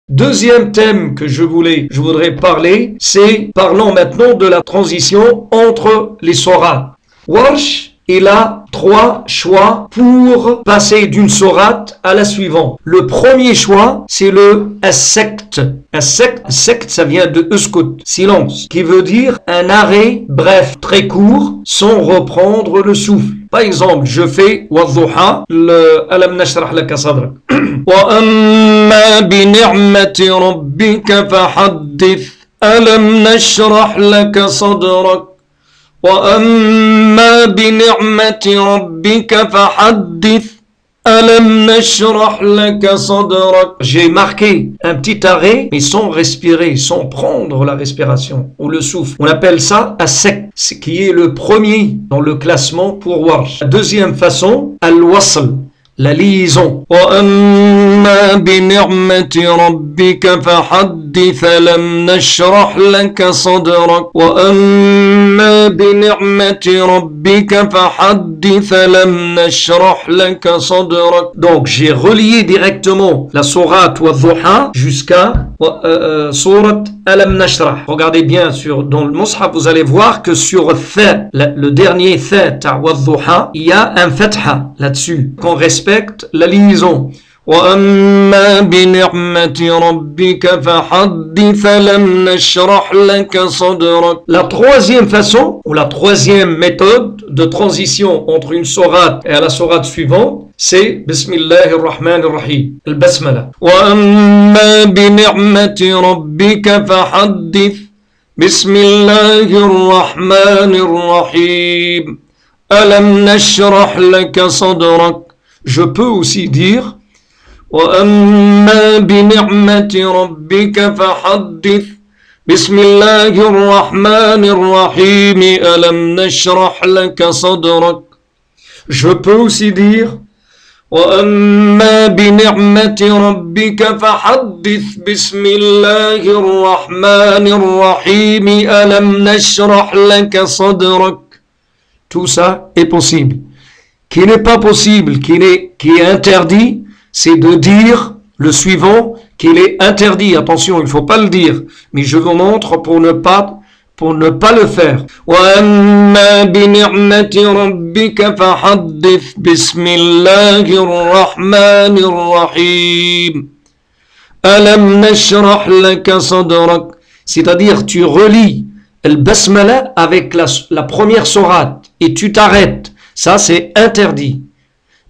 Deuxième thème que je voudrais parler, c'est parlons maintenant de la transition entre les sourates. Warsh, il a 3 choix pour passer d'une sourate à la suivante. Le premier choix, c'est le as-sakt. As-sakt, ça vient de uskut, silence, qui veut dire un arrêt bref, très court, sans reprendre le souffle. Par exemple, je fais wadduha, le alam nashrah laka sadrak. Wa amma bi ni'mati rabbika fahaddith, alam nashrah laka sadrak. وَأَمَّا بِنِعْمَةِ رَبِّكَ فَحَدِّثْ أَلَمْ نَشْرَحْ لَكَ صَدْرَكَ. J'ai marqué un petit arrêt, mais sans respirer, sans prendre la respiration ou le souffle. On appelle ça as-sakt, ce qui est le premier dans le classement pour Warsh. La deuxième façon, al-wasl, la liaison. وَأَمَّا بِنِعْمَةِ رَبِّكَ فَحَدِّثْ أَلَمْ نَشْرَحْ لَكَ صَدْرَكَ وَأَمَّا بِنِعْمَةِ رَبِّكَ فَحَدِّثْ أَلَمْ نَشْرَحْ لَكَ صَدْرَكَ. Donc j'ai relié directement la sourate Wadduha jusqu'à sourate Alam Nashrah. Regardez bien dans le Mus'haf, vous allez voir que sur le dernier Tha Wadduha, il y a un fatha là-dessus, qu'on respecte la liaison. وَأَمَّا بِنِعْمَةِ رَبِّكَ فَحَدِّثْ أَلَمْ نَشْرَحْ لَكَ صَدْرَكَ. La troisième façon, ou la troisième méthode de transition entre une sourate et à la sourate suivante, c'est Bismillahir Rahmanir Rahim, al-Basmala. وَأَمَّا بِنِعْمَةِ رَبِّكَ فَحَدِّثْ Bismillahir Rahmanir Rahim, أَلَمْ نَشْرَحْ لَكَ صَدْرَكَ. Je peux aussi dire وَأَمَّا بِنِعْمَةِ رَبِّكَ فَحَدِّثْ بِسْمِ اللَّهِ الرَّحْمَنِ الرَّحِيمِ أَلَمْ نَشْرَحْ لَكَ صَدْرَكَ. Je peux aussi dire وَأَمَّا بِنِعْمَةِ رَبِّكَ فَحَدِّثْ بِسْمِ اللَّهِ الرَّحْمَنِ الرَّحِيمِ أَلَمْ نَشْرَحْ لَكَ صَدْرَكَ. Tout ça est possible. Qui n'est pas possible, qui est interdit, c'est de dire le suivant qu'il est interdit. Attention, il ne faut pas le dire, mais je vous montre pour ne pas le faire. وَأَمَّا بِنِعْمَةِ رَبِّكَ فَحَدِّثْ بِسْمِ اللَّهِ الرَّحْمَنِ الرَّحِيمِ أَلَمْ نَشْرَحْ لَكَ صَدْرَكَ. C'est-à-dire, tu relis le basmala avec la première sourate et tu t'arrêtes. Ça, c'est interdit.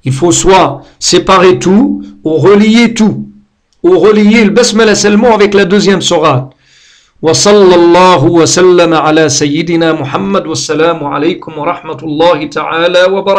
Il faut soit séparer tout ou relier tout. Ou relier le basmala seulement avec la deuxième sourate. Wa sallallahu wa sallam ala sayyidina Muhammad wa salamu alaykum wa rahmatullahi ta'ala wa barakatuh.